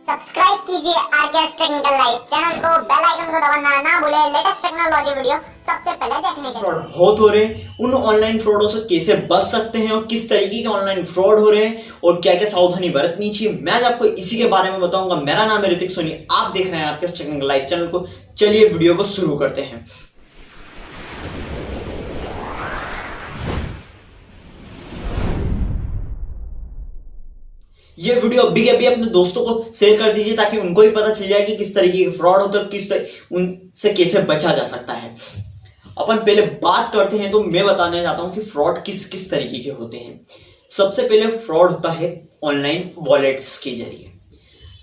Subscribe कीजिए RKS technical live channel को, bell icon को दबाना ना भूलें लेटेस्ट टेक्नोलॉजी वीडियो सबसे पहले देखने के लिए। फ्रॉड बहुत हो रहे हैं, उन ऑनलाइन फ्रॉडों से कैसे बच सकते हैं और किस तरीके के ऑनलाइन फ्रॉड हो रहे हैं और क्या क्या सावधानी बरतनी चाहिए, मैं आज आपको इसी के बारे में बताऊंगा। मेरा नाम है ऋतिक सोनी, आप देख रहे हैं आरकेएस टेक्निकल लाइव चैनल को। चलिए वीडियो को शुरू करते हैं। ये वीडियो अभी के अभी अपने दोस्तों को शेयर कर दीजिए ताकि उनको भी पता चल जाए कि किस तरीके के फ्रॉड होते हैं, उनसे कैसे बचा जा सकता है। अपन पहले बात करते हैं तो मैं बताने चाहता हूं कि फ्रॉड किस किस तरीके के होते हैं। सबसे पहले फ्रॉड होता है ऑनलाइन वॉलेट्स के जरिए।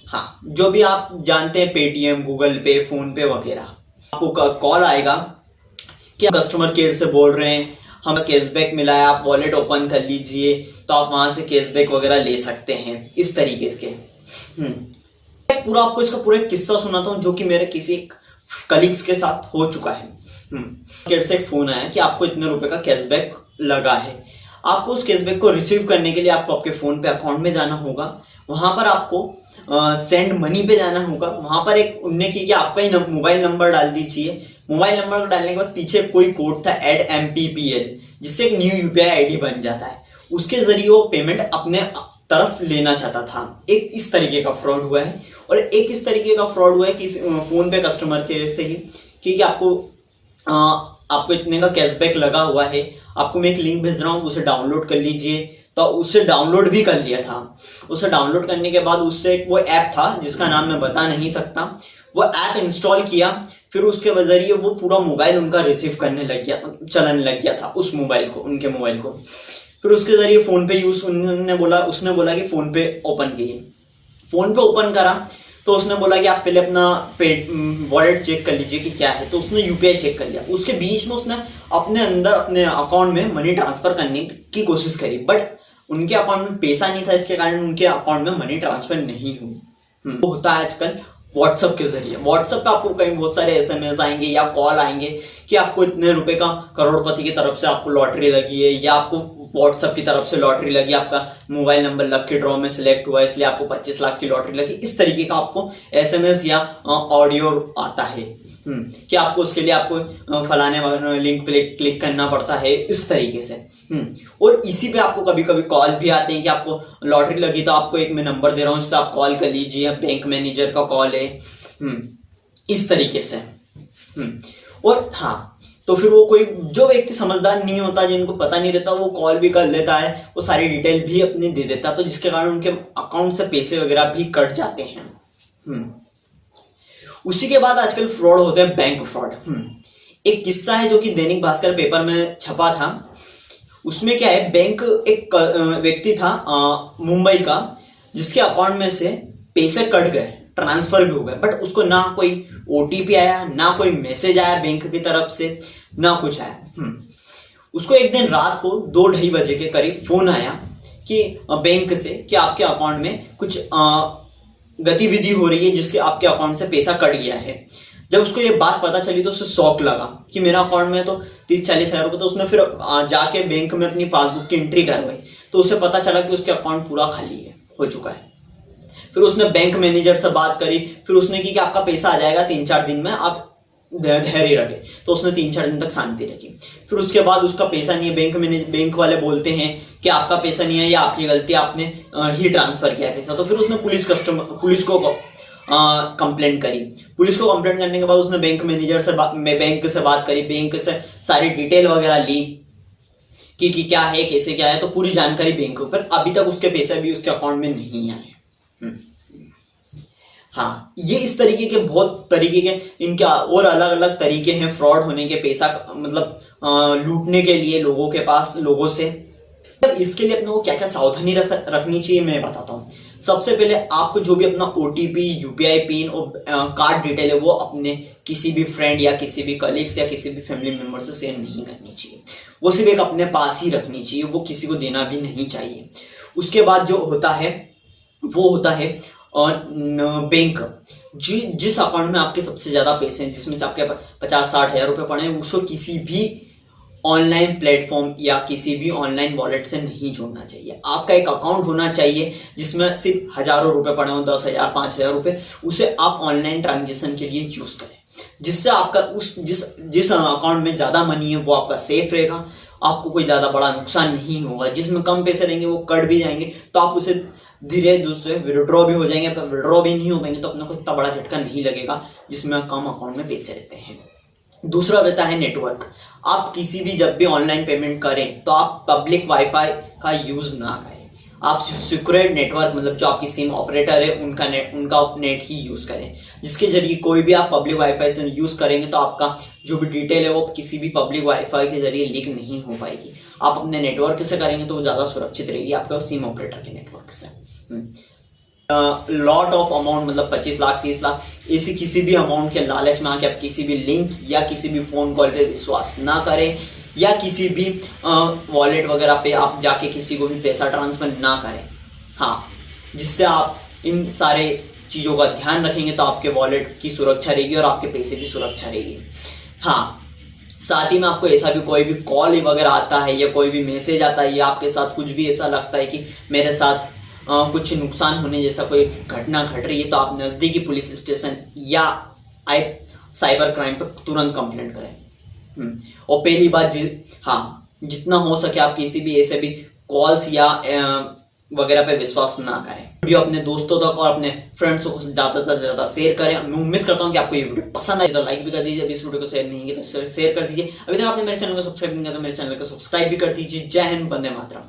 हाँ, जो भी आप जानते हैं, पेटीएम, गूगल पे, फोन पे वगैरह, आपको कॉल आएगा कि कस्टमर केयर से बोल रहे हैं, हमें कैशबैक मिला है, आप वॉलेट ओपन कर लीजिए तो आप वहां से कैशबैक वगैरह ले सकते हैं, इस तरीके के। पूरा आपको इसका पूरा किस्सा सुनाता हूँ जो कि मेरे किसी कलीग्स के साथ हो चुका है। केयर से एक फोन आया कि आपको इतने रुपए का कैशबैक लगा है। आपको उस कैशबैक को रिसीव करने के लिए आपको आपके फोन पे अकाउंट में जाना होगा, वहां पर आपको सेंड मनी पे जाना होगा। वहां पर एक उनने की कि आपका ही मोबाइल नंबर डाल दीजिए। मोबाइल नंबर को डालने के बाद पीछे कोई कोड था ऐड MPPL, जिससे एक न्यू UPI ID बन जाता है। उसके जरिए वो पेमेंट अपने तरफ लेना चाहता था। एक इस तरीके का फ्रॉड हुआ है और एक इस तरीके का फ्रॉड हुआ है कि फोन पे कस्टमर केयर से ही कि आपको इतने का कैशबैक लगा हुआ है, आपको मैं एक लिंक भेज रहा हूँ, उसे डाउनलोड कर लीजिए। तो उसे डाउनलोड भी कर लिया था। उसे डाउनलोड करने के बाद उससे वो ऐप था जिसका नाम मैं बता नहीं सकता, वो ऐप इंस्टॉल किया। फिर उसके जरिए वो पूरा मोबाइल उनका रिसीव करने लग गया, चलाने लग गया था उस मोबाइल को, उनके मोबाइल को। फिर उसके जरिए फोन पे यूज उसने बोला कि फोन पे ओपन कीजिए। फोन पे ओपन करा तो उसने बोला कि आप पहले अपना वॉलेट चेक कर लीजिए कि क्या है। तो उसने UPI चेक कर लिया। उसके बीच में उसने अपने अंदर अपने अकाउंट में मनी ट्रांसफर करने की कोशिश करी, बट उनके अकाउंट में पैसा नहीं था, इसके कारण उनके अकाउंट में मनी ट्रांसफर नहीं हुई। वो होता है आजकल व्हाट्सएप के जरिए। व्हाट्सएप पे आपको कहीं बहुत सारे SMS आएंगे या कॉल आएंगे कि आपको इतने रुपए का करोड़पति की तरफ से आपको लॉटरी लगी है, या आपको व्हाट्सएप की तरफ से लॉटरी लगी, आपका मोबाइल नंबर लकी ड्रॉ में सिलेक्ट हुआ इसलिए आपको 25 लाख की लॉटरी लगी। इस तरीके का आपको SMS या ऑडियो आता है कि आपको उसके लिए आपको फलाने लिंक पे क्लिक करना पड़ता है, इस तरीके से। और इसी पे आपको कभी कभी कॉल भी आते हैं कि आपको लॉटरी लगी तो आपको एक मैं नंबर दे रहा हूँ, इस पर आप कॉल कर लीजिए, बैंक मैनेजर का कॉल है, इस तरीके से। और हाँ, तो फिर वो कोई जो व्यक्ति समझदार नहीं होता, जिनको पता नहीं रहता, वो कॉल भी कर लेता है, वो सारी डिटेल भी अपनी दे देता, तो जिसके कारण उनके अकाउंट से पैसे वगैरह भी कट जाते हैं। उसी के बाद आजकल फ्रॉड होते हैं बैंक फ्रॉड। एक किस्सा है जो कि दैनिक भास्कर पेपर में छपा था। उसमें क्या है, बैंक एक व्यक्ति था मुंबई का, जिसके अकाउंट में से पैसे कट गए, ट्रांसफर भी हो गए, बट उसको ना कोई OTP आया, ना कोई मैसेज आया बैंक की तरफ से, ना कुछ आया। उसको एक दिन रात को 2-2:30 बजे के करीब फोन आया कि बैंक से कि आपके अकाउंट में कुछ गतिविधि हो रही है जिसके आपके अकाउंट से पैसा कट गया है। जब उसको ये बात पता चली तो उसे शॉक लगा कि मेरा अकाउंट में तो 30-40 हज़ार रुपये। तो उसने फिर जाके बैंक में अपनी पासबुक की एंट्री करवाई तो उसे पता चला कि उसके अकाउंट पूरा खाली हो चुका है। फिर उसने बैंक मैनेजर से बात करी, फिर उसने की कि आपका पैसा आ जाएगा 3-4 दिन में, आप धैर्य रखें। तो उसने 3-4 दिन तक शांति रखी। फिर उसके बाद उसका पैसा नहीं है, बैंक वाले बोलते हैं कि आपका पैसा नहीं है, या आपकी गलती, आपने ही ट्रांसफर किया पैसा। तो फिर उसने पुलिस को कंप्लेंट करी। पुलिस को कंप्लेंट करने के बाद उसने बैंक मैनेजर से बैंक से बात करी, बैंक से सारी डिटेल वगैरह ली कि क्या है, कैसे क्या है, तो पूरी जानकारी बैंक को। पर अभी तक उसके पैसे भी उसके अकाउंट में नहीं आए। हाँ, ये इस तरीके के बहुत तरीके के इनके और अलग अलग तरीके हैं फ्रॉड होने के, पैसा मतलब लूटने के लिए लोगों से। तब इसके लिए अपने को क्या क्या सावधानी रखनी चाहिए मैं बताता हूँ। सबसे पहले आपको जो भी अपना OTP, UPI पिन और कार्ड डिटेल है वो अपने किसी भी फ्रेंड या किसी भी कलीग्स या किसी भी फैमिली मेंबर से शेयर नहीं करनी चाहिए। वो सिर्फ एक अपने पास ही रखनी चाहिए, वो किसी को देना भी नहीं चाहिए। उसके बाद जो होता है वो होता है बैंक। जिस अकाउंट में आपके सबसे ज्यादा पैसे हैं, जिसमें आपके 50-60 हज़ार रुपये पड़े हैं, उसको किसी भी ऑनलाइन प्लेटफॉर्म या किसी भी ऑनलाइन वॉलेट से नहीं जोड़ना चाहिए। आपका एक अकाउंट होना चाहिए जिसमें सिर्फ हजारों रुपए पड़े हों, 10,000 5,000 रुपए, उसे आप ऑनलाइन ट्रांजेक्शन के लिए यूज करें, जिससे आपका उस जिस अकाउंट में ज्यादा मनी है वो आपका सेफ रहेगा, आपको कोई ज्यादा बड़ा नुकसान नहीं होगा। जिसमें कम पैसे रहेंगे वो कट भी जाएंगे तो आप उसे धीरे धीरे विड्रॉ भी हो जाएंगे, पर विड्रॉ भी नहीं हो पाएंगे तो अपने को इतना बड़ा झटका नहीं लगेगा जिसमें कम अकाउंट में पैसे रहते हैं। दूसरा रहता है नेटवर्क। आप किसी भी जब भी ऑनलाइन पेमेंट करें तो आप पब्लिक वाईफाई का यूज ना करें, आप सिक्योर्ड नेटवर्क मतलब जो आपकी सिम ऑपरेटर है उनका नेट ही यूज करें, जिसके जरिए कोई भी आप पब्लिक वाईफाई से यूज करेंगे तो आपका जो भी डिटेल है वो किसी भी पब्लिक वाईफाई के जरिए लीक नहीं हो पाएगी। आप अपने नेटवर्क से करेंगे तो वो ज्यादा सुरक्षित रहेगी आपका सिम ऑपरेटर के नेटवर्क से। लॉट ऑफ अमाउंट मतलब 25 लाख 30 लाख ऐसी किसी भी अमाउंट के लालच में आके आप किसी भी लिंक या किसी भी फोन कॉल पे विश्वास ना करें, या किसी भी वॉलेट वगैरह पे आप जाके किसी को भी पैसा ट्रांसफर ना करें। हाँ, जिससे आप इन सारे चीज़ों का ध्यान रखेंगे तो आपके वॉलेट की सुरक्षा रहेगी और आपके पैसे की सुरक्षा रहेगी। हाँ, साथ ही में आपको ऐसा भी कोई भी कॉल वगैरह आता है या कोई भी मैसेज आता है या आपके साथ कुछ भी ऐसा लगता है कि मेरे साथ कुछ नुकसान होने जैसा कोई घटना घट रही है तो आप नज़दीकी पुलिस स्टेशन या साइबर क्राइम पर तुरंत कंप्लेंट करें। और पहली बात हाँ, जितना हो सके आप किसी भी ऐसे भी कॉल्स या वगैरह पे विश्वास ना करें। वीडियो अपने दोस्तों तक और अपने फ्रेंड्स को ज़्यादा से ज़्यादा शेयर करें। मैं उम्मीद करता हूँ कि आपको ये वीडियो पसंद आए तो लाइक भी कर दीजिए, इस वीडियो को शेयर नहीं किया तो शेयर कर दीजिए। अभी तक आपने मेरे चैनल को सब्सक्राइब नहीं किया तो मेरे चैनल को सब्सक्राइब भी कर दीजिए। जय हिंद, वंदे मातरम।